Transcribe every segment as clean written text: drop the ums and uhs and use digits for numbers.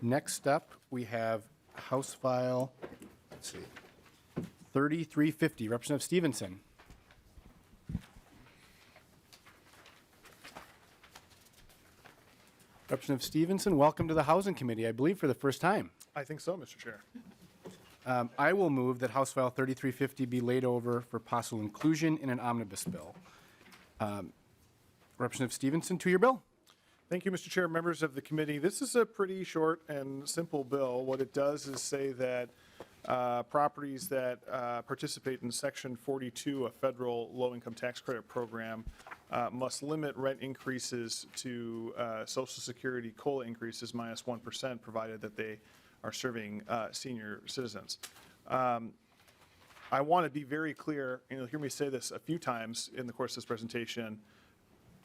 Next up, we have House File, let's see, 3350, Representative Stevenson. Representative Stevenson, welcome to the Housing Committee, I believe for the first time. I think so, Mr. Chair. I will move that House File 3350 be laid over for possible inclusion in an omnibus bill. Representative Stevenson, to your bill. Thank you, Mr. Chair, members of the committee. This is a pretty short and simple bill. What it does is say that properties that participate in Section 42, a federal low-income tax credit program, must limit rent increases to Social Security COLA increases minus 1%, provided that they are serving senior citizens. I want to be very clear, and you'll hear me say this a few times in the course of this presentation.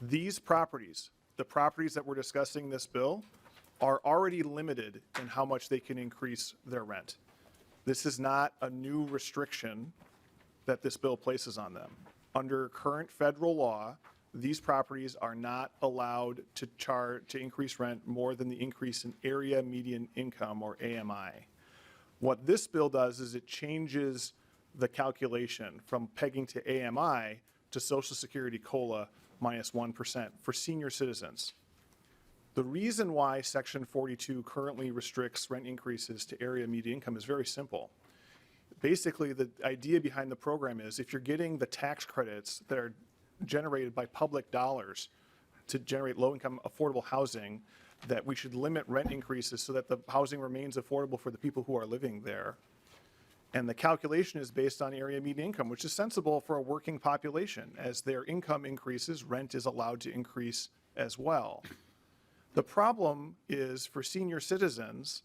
These properties, the properties that we're discussing in this bill, are already limited in how much they can increase their rent. This is not a new restriction that this bill places on them. Under current federal law, these properties are not allowed to increase rent more than the increase in area median income, or AMI. What this bill does is it changes the calculation from pegging to AMI to Social Security COLA minus 1% for senior citizens. The reason why Section 42 currently restricts rent increases to area median income is very simple. Basically, the idea behind the program is if you're getting the tax credits that are generated by public dollars to generate low-income affordable housing, that we should limit rent increases so that the housing remains affordable for the people who are living there. And the calculation is based on area median income, which is sensible for a working population. As their income increases, rent is allowed to increase as well. The problem is for senior citizens,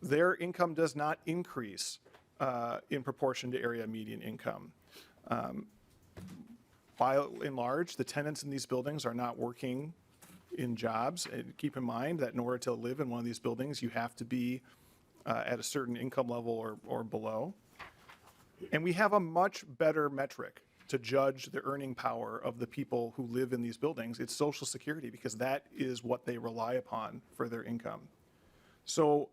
their income does not increase in proportion to area median income. By and large, the tenants in these buildings are not working in jobs. And keep in mind that in order to live in one of these buildings, you have to be at a certain income level or below. And we have a much better metric to judge the earning power of the people who live in these buildings. It's Social Security, because that is what they rely upon for their income. So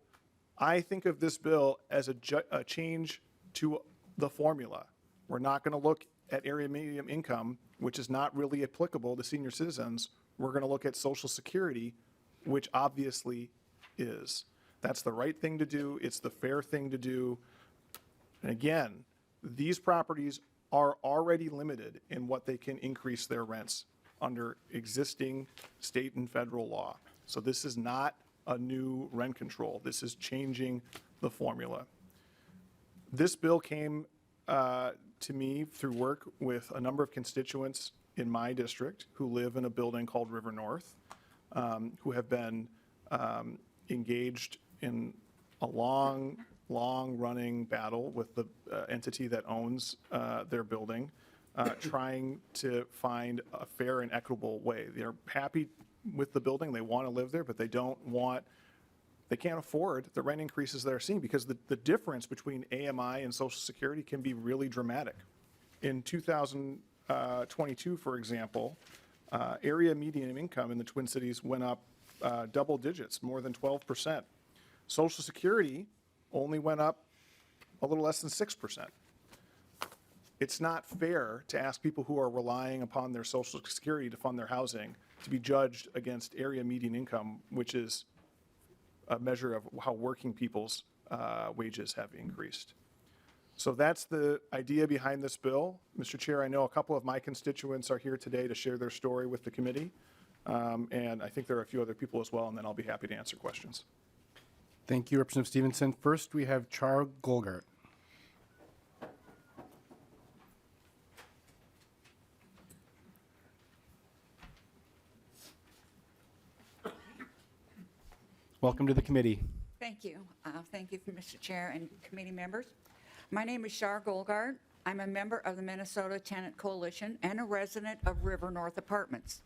I think of this bill as a change to the formula. We're not going to look at area median income, which is not really applicable to senior citizens. We're going to look at Social Security, which obviously is. That's the right thing to do. It's the fair thing to do. And again, these properties are already limited in what they can increase their rents under existing state and federal law. So this is not a new rent control. This is changing the formula. This bill came to me through work with a number of constituents in my district who live in a building called River North, who have been engaged in a long-running battle with the entity that owns their building, trying to find a fair and equitable way. They're happy with the building. They want to live there, but they can't afford the rent increases they're seeing, because the difference between AMI and Social Security can be really dramatic. In 2022, for example, area median income in the Twin Cities went up double digits, more than 12%. Social Security only went up a little less than 6%. It's not fair to ask people who are relying upon their Social Security to fund their housing to be judged against area median income, which is a measure of how working people's wages have increased. So that's the idea behind this bill. Mr. Chair, I know a couple of my constituents are here today to share their story with the committee. And I think there are a few other people as well, and then I'll be happy to answer questions. Thank you, Representative Stevenson. First, we have Char Golgart. Welcome to the committee. Thank you. Thank you, Mr. Chair and committee members. My name is Shar Golgard. I'm a member of the Minnesota Tenant Coalition and a resident of River North Apartments.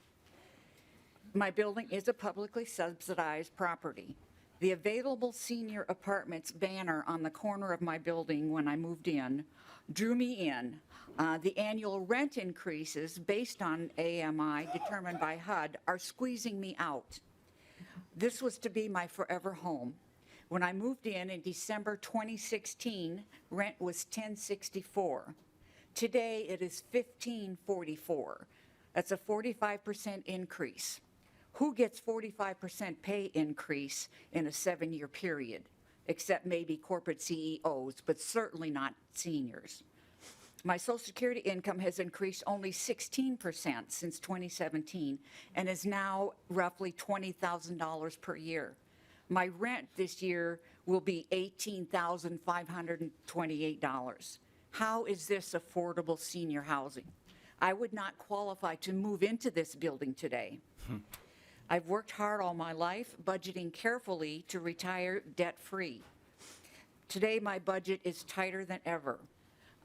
My building is a publicly subsidized property. The available senior apartments banner on the corner of my building when I moved in drew me in. The annual rent increases based on AMI determined by HUD are squeezing me out. This was to be my forever home. When I moved in December 2016, rent was $10.64. Today, it is $15.44. That's a 45% increase. Who gets 45% pay increase in a 7-year period? Except maybe corporate CEOs, but certainly not seniors. My Social Security income has increased only 16% since 2017 and is now roughly $20,000 per year. My rent this year will be $18,528. How is this affordable senior housing? I would not qualify to move into this building today. I've worked hard all my life, budgeting carefully to retire debt-free. Today, my budget is tighter than ever.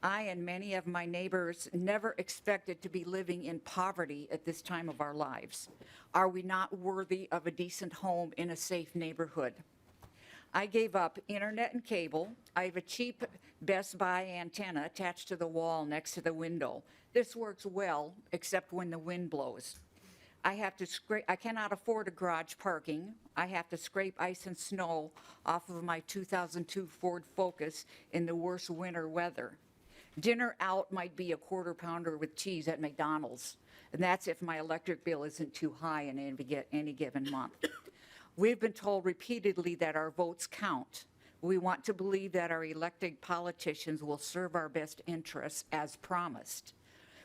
I and many of my neighbors never expected to be living in poverty at this time of our lives. Are we not worthy of a decent home in a safe neighborhood? I gave up internet and cable. I have a cheap Best Buy antenna attached to the wall next to the window. This works well, except when the wind blows. I cannot afford a garage parking. I have to scrape ice and snow off of my 2002 Ford Focus in the worst winter weather. Dinner out might be a quarter pounder with cheese at McDonald's, and that's if my electric bill isn't too high in any given month. We've been told repeatedly that our votes count. We want to believe that our elected politicians will serve our best interests as promised.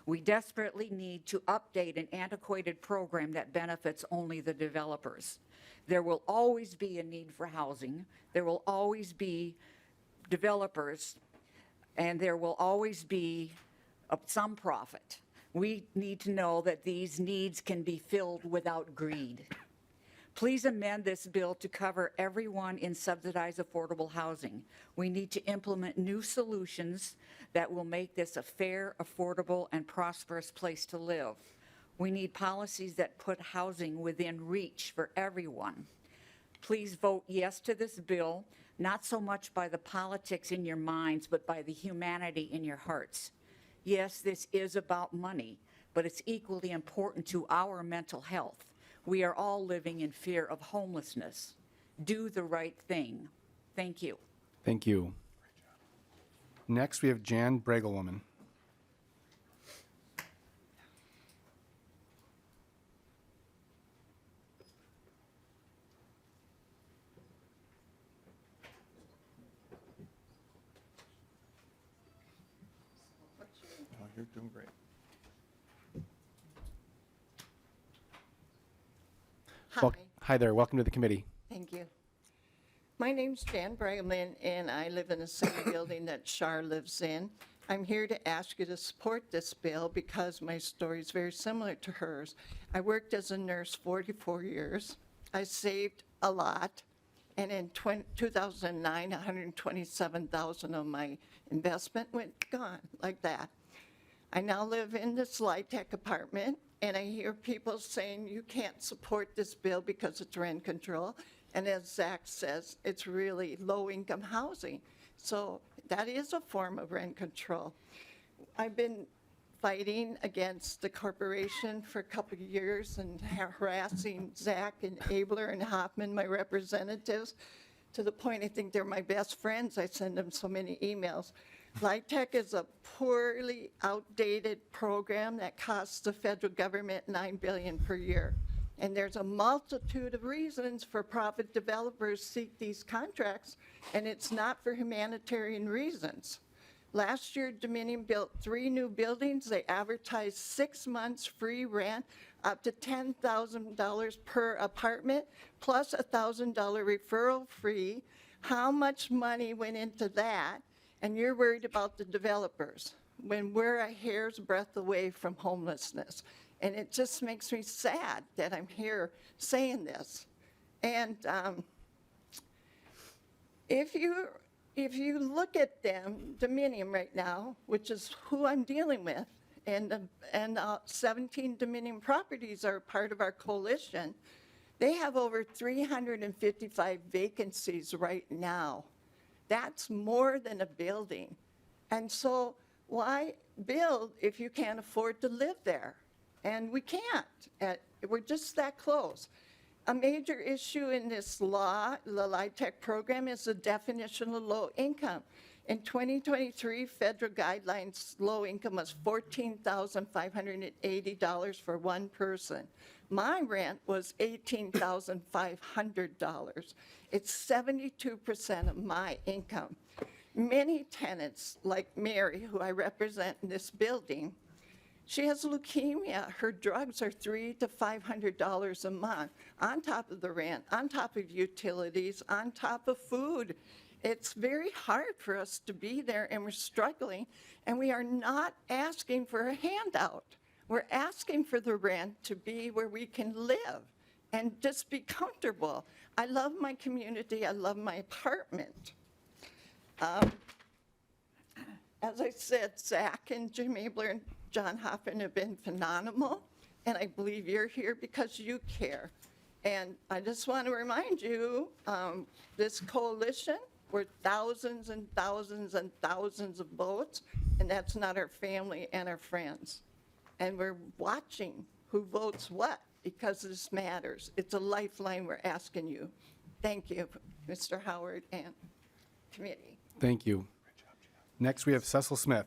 We desperately need to update an antiquated program that benefits only the developers. There will always be a need for housing. There will always be developers, and there will always be some profit. We need to know that these needs can be filled without greed. Please amend this bill to cover everyone in subsidized affordable housing. We need to implement new solutions that will make this a fair, affordable, and prosperous place to live. We need policies that put housing within reach for everyone. Please vote yes to this bill, not so much by the politics in your minds, but by the humanity in your hearts. Yes, this is about money, but it's equally important to our mental health. We are all living in fear of homelessness. Do the right thing. Thank you. Thank you. Next, we have Jan Bregelwoman. Oh, you're doing great. Hi, Hi there. Welcome to the committee. thank you. My name's Jan Bregelman, and I live in the same building that Shar lives in. I'm here to ask you to support this bill because my story is very similar to hers. I worked as a nurse 44 years. I saved a lot, and in 2009, 127,000 of my investment went gone like that. I now live in this LIHTC apartment, and I hear people saying you can't support this bill because it's rent control. And as Zach says, it's really low-income housing. So that is a form of rent control. I've been fighting against the corporation for a couple of years and harassing Zach and Abler and Hoffman, my representatives, to the point I think they're my best friends. I send them so many emails. LIHTC is a poorly outdated program that costs the federal government $9 billion per year. And there's a multitude of reasons for profit developers seek these contracts, and it's not for humanitarian reasons. Last year, Dominion built 3 new buildings. They advertised 6 months free rent, up to $10,000 per apartment, plus a $1,000 referral fee. How much money went into that? And you're worried about the developers when we're a hair's breadth away from homelessness. And it just makes me sad that I'm here saying this. And if you look at them, Dominion right now, which is who I'm dealing with, and 17 Dominion properties are part of our coalition, they have over 355 vacancies right now. That's more than a building. And so why build if you can't afford to live there? And we can't. We're just that close. A major issue in this law, the LIHTC program, is the definition of low income. In 2023, federal guidelines, low income was $14,580 for one person. My rent was $18,500. It's 72% of my income. Many tenants, like Mary, who I represent in this building, she has leukemia. Her drugs are $300 to $500 a month, on top of the rent, on top of utilities, on top of food. It's very hard for us to be there, and we're struggling, and we are not asking for a handout. We're asking for the rent to be where we can live and just be comfortable. I love my community. I love my apartment. As I said, Zach and Jim Abler and John Hoffman have been phenomenal, and I believe you're here because you care. And I just want to remind you, this coalition, we're thousands and thousands and thousands of votes, and that's not our family and our friends. And we're watching who votes what, because this matters. It's a lifeline we're asking you. Thank you, Mr. Howard and committee. Thank you. Next, we have Cecil Smith.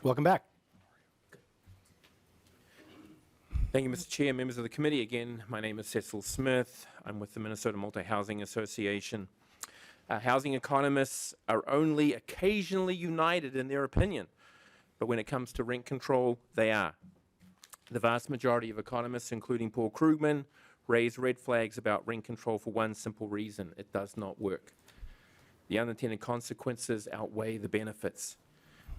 Welcome back. Thank you, Mr. Chair, members of the committee. Again, my name is Cecil Smith. I'm with the Minnesota Multi-Housing Association. Housing economists are only occasionally united in their opinion, but when it comes to rent control, they are. The vast majority of economists, including Paul Krugman, raise red flags about rent control for one simple reason: it does not work. The unintended consequences outweigh the benefits.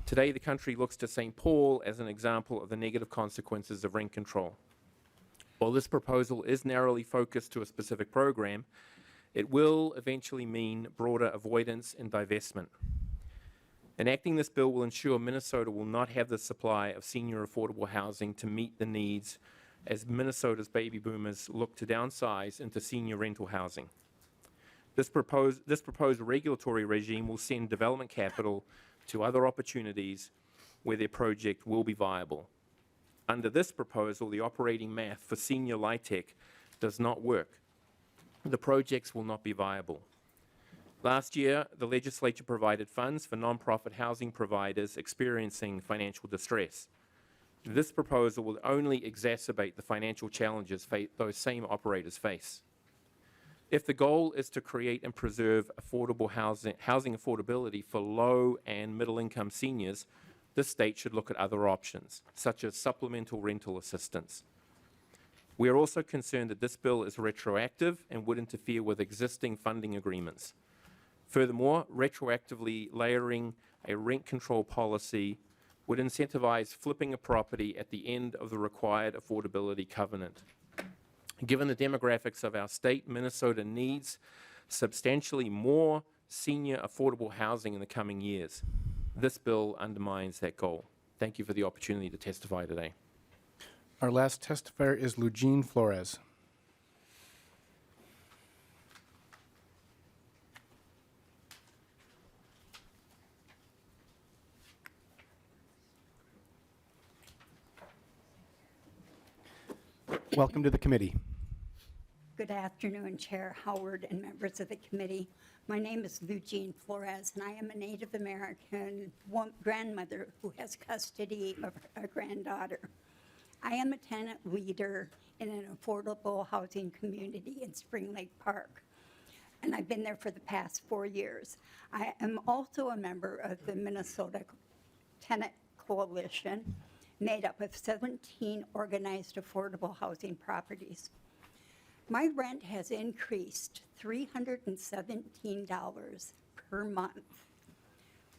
Today, the country looks to St. Paul as an example of the negative consequences of rent control. While this proposal is narrowly focused to a specific program, it will eventually mean broader avoidance and divestment. Enacting this bill will ensure Minnesota will not have the supply of senior affordable housing to meet the needs as Minnesota's baby boomers look to downsize into senior rental housing. This proposed regulatory regime will send development capital to other opportunities where their project will be viable. Under this proposal, the operating math for senior LIHTC does not work. The projects will not be viable. Last year, the legislature provided funds for nonprofit housing providers experiencing financial distress. This proposal will only exacerbate the financial challenges those same operators face. If the goal is to create and preserve affordable housing affordability for low and middle income seniors, this state should look at other options, such as supplemental rental assistance. We are also concerned that this bill is retroactive and would interfere with existing funding agreements. Furthermore, retroactively layering a rent control policy would incentivize flipping a property at the end of the required affordability covenant. Given the demographics of our state, Minnesota needs substantially more senior affordable housing in the coming years. This bill undermines that goal. Thank you for the opportunity to testify today. Our last testifier is Lugene Flores. Welcome to the committee. Good afternoon, Chair Howard and members of the committee. My name is Lugene Flores, and I am a Native American grandmother who has custody of a granddaughter. I am a tenant leader in an affordable housing community in Spring Lake Park, and I've been there for the past 4 years. I am also a member of the Minnesota Tenant Coalition, made up of 17 organized affordable housing properties. My rent has increased $317 per month,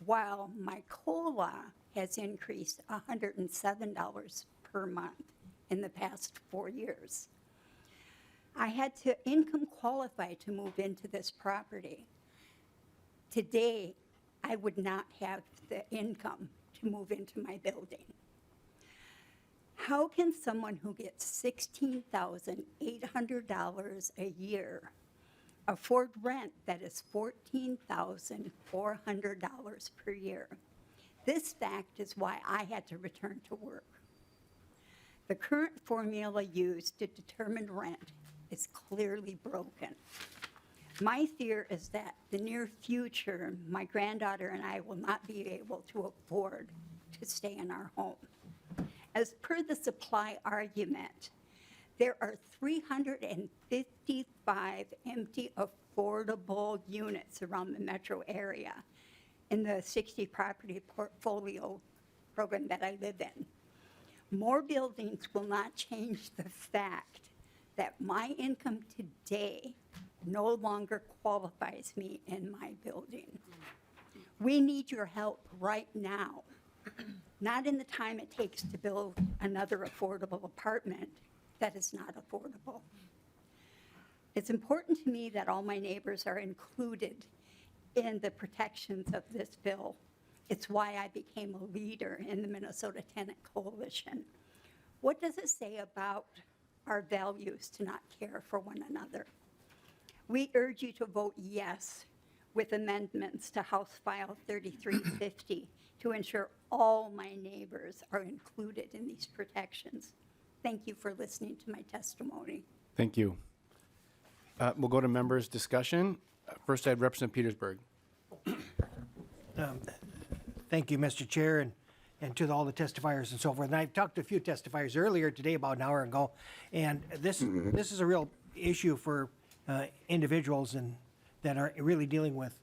while my COLA has increased $107 per month in the past 4 years. I had to income qualify to move into this property. Today, I would not have the income to move into my building. How can someone who gets $16,800 a year afford rent that is $14,400 per year. This fact is why I had to return to work. The current formula used to determine rent is clearly broken. My fear is that the near future, my granddaughter and I will not be able to afford to stay in our home. As per the supply argument, there are 355 empty affordable units around the metro area in the 60 property portfolio program that I live in. More buildings will not change the fact that my income today no longer qualifies me in my building. We need your help right now, not in the time it takes to build another affordable apartment that is not affordable. It's important to me that all my neighbors are included in the protections of this bill. It's why I became a leader in the Minnesota Tenant Coalition. What does it say about our values to not care for one another? We urge you to vote yes with amendments to House File 3350 to ensure all my neighbors are included in these protections. Thank you for listening to my testimony. Thank you. We'll go to members' discussion. First, I have Representative Petersburg. Thank you, Mr. Chair, and to all the testifiers and so forth. And I've talked to a few testifiers earlier today, about an hour ago, and this is a real issue for individuals and that are really dealing with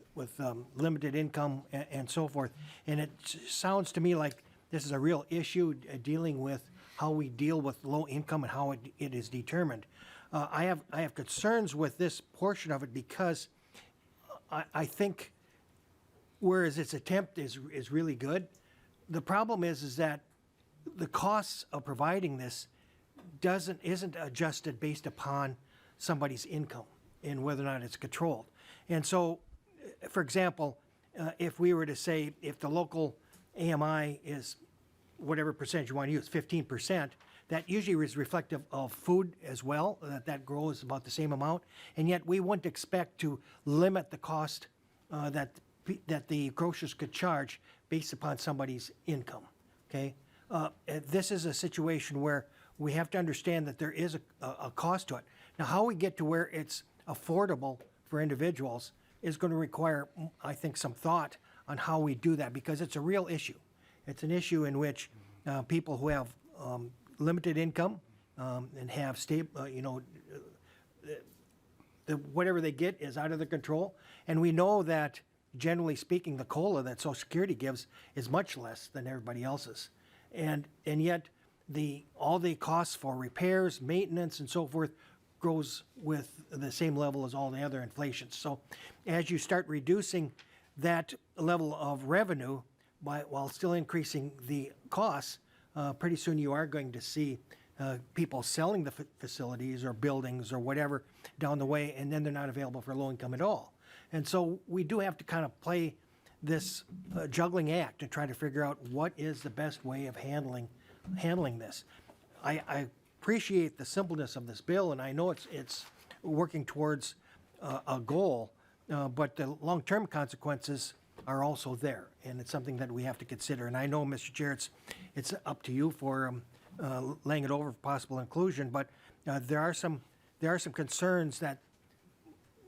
limited income and so forth. And it sounds to me like this is a real issue dealing with how we deal with low income and how it is determined. I have concerns with this portion of it because I think whereas its attempt is really good, the problem is that the costs of providing this isn't adjusted based upon somebody's income and whether or not it's controlled. And so, for example, if we were to say if the local AMI is whatever percentage you want to use, 15%, that usually is reflective of food as well, that grows about the same amount. And yet we wouldn't expect to limit the cost that the grocers could charge based upon somebody's income, okay? This is a situation where we have to understand that there is a cost to it. Now, how we get to where it's affordable for individuals is going to require, I think, some thought on how we do that, because it's a real issue. It's an issue in which people who have limited income and have stable, whatever they get is out of their control. And we know that, generally speaking, the COLA that Social Security gives is much less than everybody else's. And yet, all the costs for repairs, maintenance, and so forth grows with the same level as all the other inflation. So as you start reducing that level of revenue while still increasing the costs, pretty soon you are going to see people selling the facilities or buildings or whatever down the way, and then they're not available for low income at all. And so we do have to kind of play this juggling act and try to figure out what is the best way of handling this. I appreciate the simpleness of this bill, and I know it's working towards a goal, but the long-term consequences are also there, and it's something that we have to consider. And I know, Mr. Chair, it's up to you for laying it over for possible inclusion, but there are some concerns that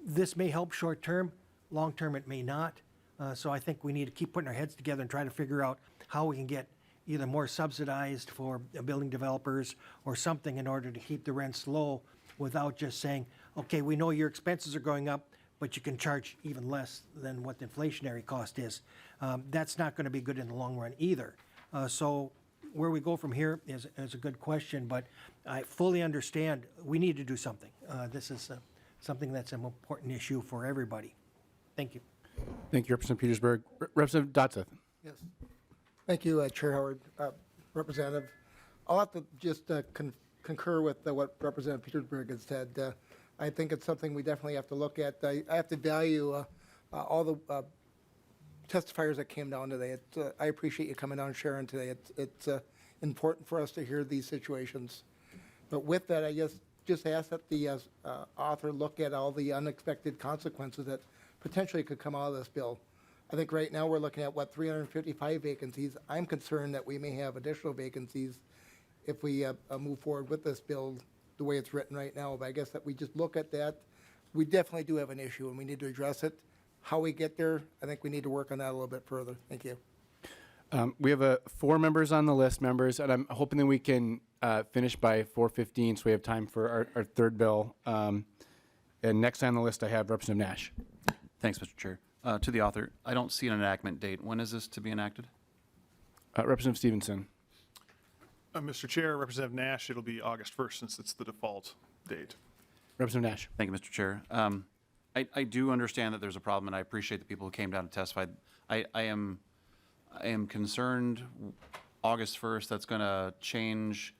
this may help short-term, long-term it may not. So I think we need to keep putting our heads together and try to figure out how we can get either more subsidized for building developers or something in order to keep the rents low without just saying, okay, we know your expenses are going up, but you can charge even less than what the inflationary cost is. That's not going to be good in the long run either. So where we go from here is a good question, but I fully understand we need to do something. This is something that's an important issue for everybody. Thank you. Thank you, Representative Petersburg. Representative Dotson. Yes. Thank you, Chair Howard. Representative, I'll have to just concur with what Representative Petersburg has said. I think it's something we definitely have to look at. I have to value all the testifiers that came down today. I appreciate you coming down and sharing today. It's important for us to hear these situations. But with that, I guess just ask that the author look at all the unexpected consequences that potentially could come out of this bill. I think right now we're looking at, 355 vacancies. I'm concerned that we may have additional vacancies if we move forward with this bill the way it's written right now. But I guess that we just look at that. We definitely do have an issue, and we need to address it. How we get there, I think we need to work on that a little bit further. Thank you. We have 4 members on the list, members, and I'm hoping that we can finish by 4:15, so we have time for our third bill. And next on the list, I have Representative Nash. Thanks, Mr. Chair. To the author, I don't see an enactment date. When is this to be enacted? Representative Stevenson. Mr. Chair, Representative Nash, it'll be August 1st since it's the default date. Representative Nash. Thank you, Mr. Chair. I do understand that there's a problem, and I appreciate the people who came down to testify. I am concerned August 1st, that's going to change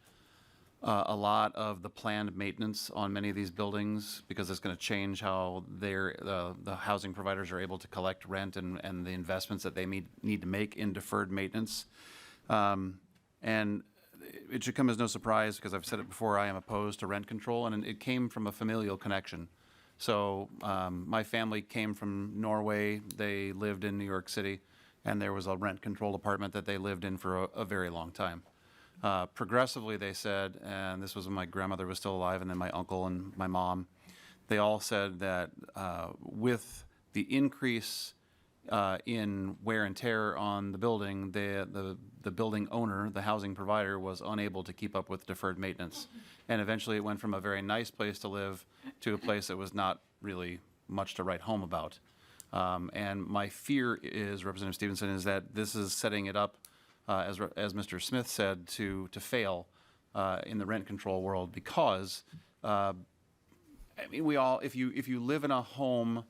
a lot of the planned maintenance on many of these buildings, because it's going to change how the housing providers are able to collect rent and the investments that they need to make in deferred maintenance. And it should come as no surprise, because I've said it before, I am opposed to rent control, and it came from a familial connection. So my family came from Norway. They lived in New York City, and there was a rent control apartment that they lived in for a very long time. Progressively, they said, and this was when my grandmother was still alive, and then my uncle and my mom, they all said that with the increase in wear and tear on the building, the building owner, the housing provider, was unable to keep up with deferred maintenance. And eventually it went from a very nice place to live to a place that was not really much to write home about. And my fear is, Representative Stevenson, is that this is setting it up, as Mr. Smith said, to fail in the rent control world, because I mean, we all, if you live in a home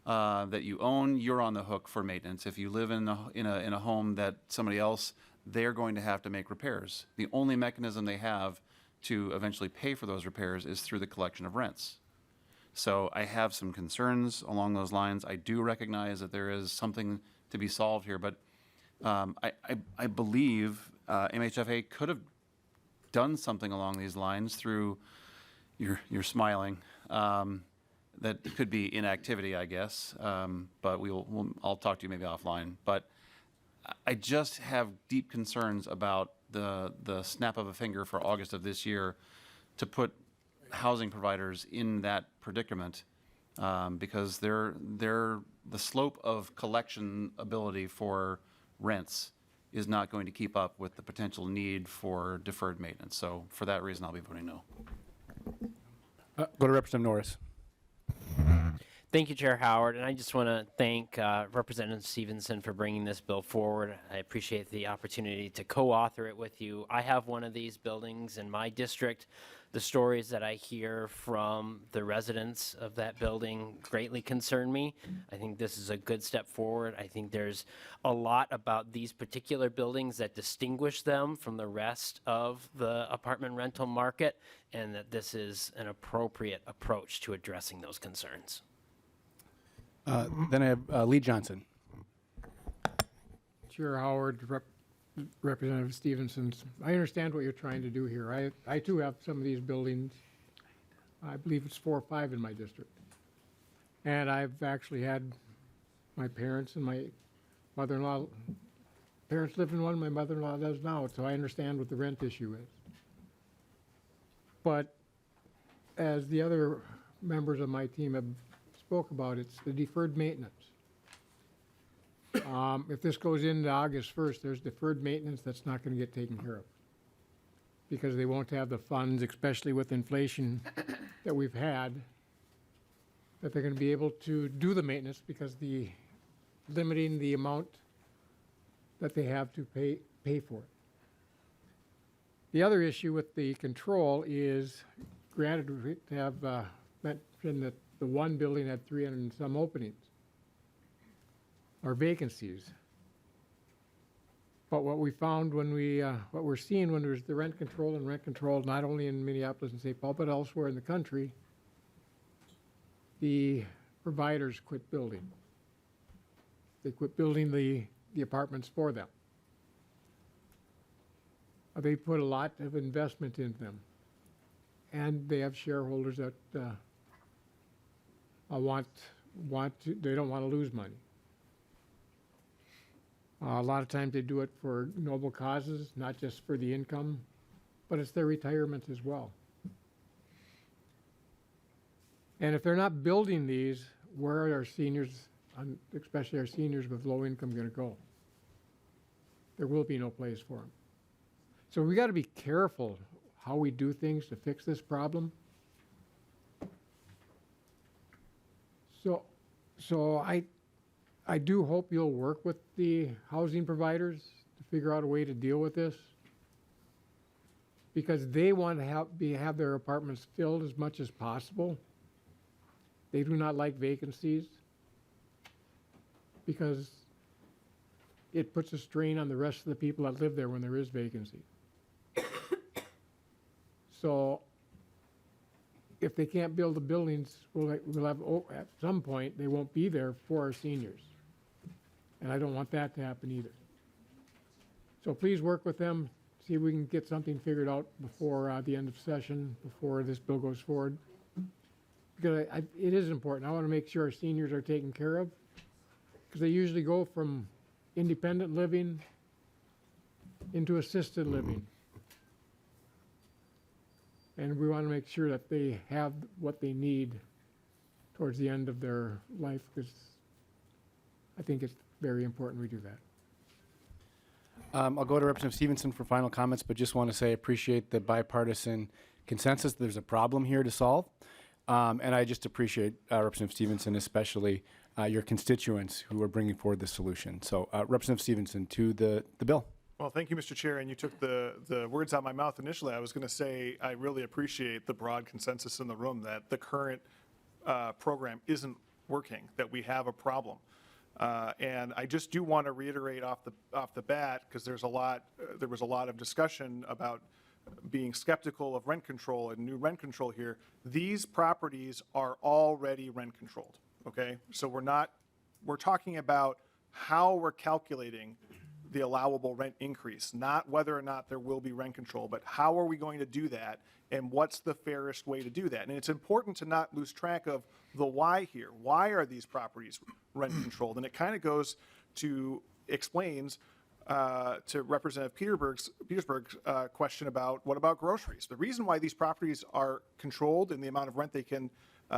that you own, you're on the hook for maintenance. If you live in a home that somebody else, they're going to have to make repairs. The only mechanism they have to eventually pay for those repairs is through the collection of rents. So I have some concerns along those lines. I do recognize that there is something to be solved here, but I believe MHFA could have done something along these lines through, you're smiling, that could be inactivity, I guess, but I'll talk to you maybe offline. But I just have deep concerns about the snap of a finger for August of this year to put housing providers in that predicament, because the slope of collection ability for rents is not going to keep up with the potential need for deferred maintenance. So for that reason, I'll be voting no. Go to Representative Norris. Thank you, Chair Howard, and I just want to thank Representative Stevenson for bringing this bill forward. I appreciate the opportunity to co-author it with you. I have one of these buildings in my district. The stories that I hear from the residents of that building greatly concern me. I think this is a good step forward. I think there's a lot about these particular buildings that distinguish them from the rest of the apartment rental market, and that this is an appropriate approach to addressing those concerns. Then I have Lee Johnson. Chair Howard, Representative Stevenson, I understand what you're trying to do here. I too have some of these buildings. I believe it's 4 or 5 in my district. And I've actually had my parents and my mother-in-law, parents live in one, my mother-in-law does now, so I understand what the rent issue is. But as the other members of my team have spoke about, it's the deferred maintenance. If this goes into August 1st, there's deferred maintenance that's not going to get taken care of, because they won't have the funds, especially with inflation that we've had, that they're going to be able to do the maintenance, because the limiting the amount that they have to pay for it. The other issue with the control is, granted, we have mentioned that the one building had 300 and some openings or vacancies. But what we found when what we're seeing when there's the rent control, not only in Minneapolis and St. Paul, but elsewhere in the country, the providers quit building. They quit building the apartments for them. They put a lot of investment into them. and they have shareholders that they don't want to lose money. A lot of times they do it for noble causes, not just for the income, but it's their retirement as well. And if they're not building these, where are our seniors, especially our seniors with low income, going to go? There will be no place for them. So we got to be careful how we do things to fix this problem. So I do hope you'll work with the housing providers to figure out a way to deal with this, because they want to have their apartments filled as much as possible. They do not like vacancies because it puts a strain on the rest of the people that live there when there is vacancy. So if they can't build the buildings, we'll have, at some point, they won't be there for our seniors. And I don't want that to happen either. So please work with them, see if we can get something figured out before the end of session, before this bill goes forward. Because it is important. I want to make sure our seniors are taken care of, because they usually go from independent living into assisted living. And we want to make sure that they have what they need towards the end of their life, because I think it's very important we do that. I'll go to Representative Stevenson for final comments, but just want to say I appreciate the bipartisan consensus. There's a problem here to solve. And I just appreciate Representative Stevenson, especially your constituents who are bringing forward the solution. So Representative Stevenson, to the bill. Well, thank you, Mr. Chair, and you took the words out of my mouth initially. I was going to say I really appreciate the broad consensus in the room that the current program isn't working, that we have a problem. And I just do want to reiterate off the bat, because there was a lot of discussion about being skeptical of rent control and new rent control here. These properties are already rent controlled, okay? So we're talking about how we're calculating the allowable rent increase, not whether or not there will be rent control, but how are we going to do that, and what's the fairest way to do that? And it's important to not lose track of the why here. Why are these properties rent controlled? And it kind of explains to Representative Petersburg's question about what about groceries. The reason why these properties are controlled in the amount of rent they can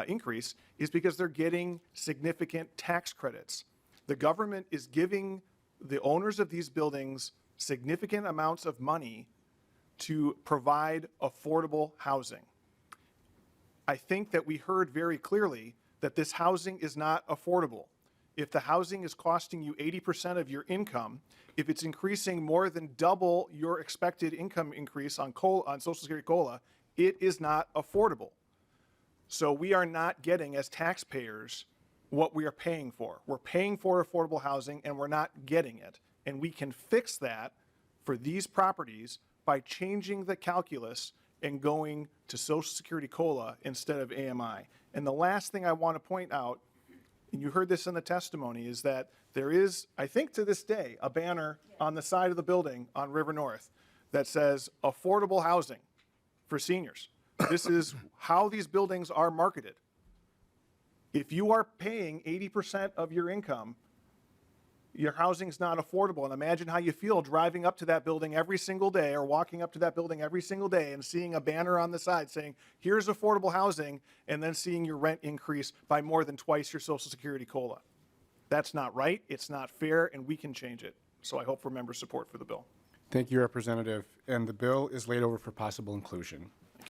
increase is because they're getting significant tax credits. The government is giving the owners of these buildings significant amounts of money to provide affordable housing. I think that we heard very clearly that this housing is not affordable. If the housing is costing you 80% of your income, if it's increasing more than double your expected income increase on Social Security COLA, it is not affordable. So we are not getting, as taxpayers, what we are paying for. We're paying for affordable housing and we're not getting it. And we can fix that for these properties by changing the calculus and going to Social Security COLA instead of AMI. And the last thing I want to point out, and you heard this in the testimony, is that there is, I think to this day, a banner on the side of the building on River North that says affordable housing for seniors. This is how these buildings are marketed. If you are paying 80% of your income, your housing's not affordable. And imagine how you feel driving up to that building every single day or walking up to that building every single day and seeing a banner on the side saying, here's affordable housing, and then seeing your rent increase by more than twice your Social Security COLA. That's not right, it's not fair, and we can change it. So I hope for member support for the bill. Thank you, Representative. And the bill is laid over for possible inclusion.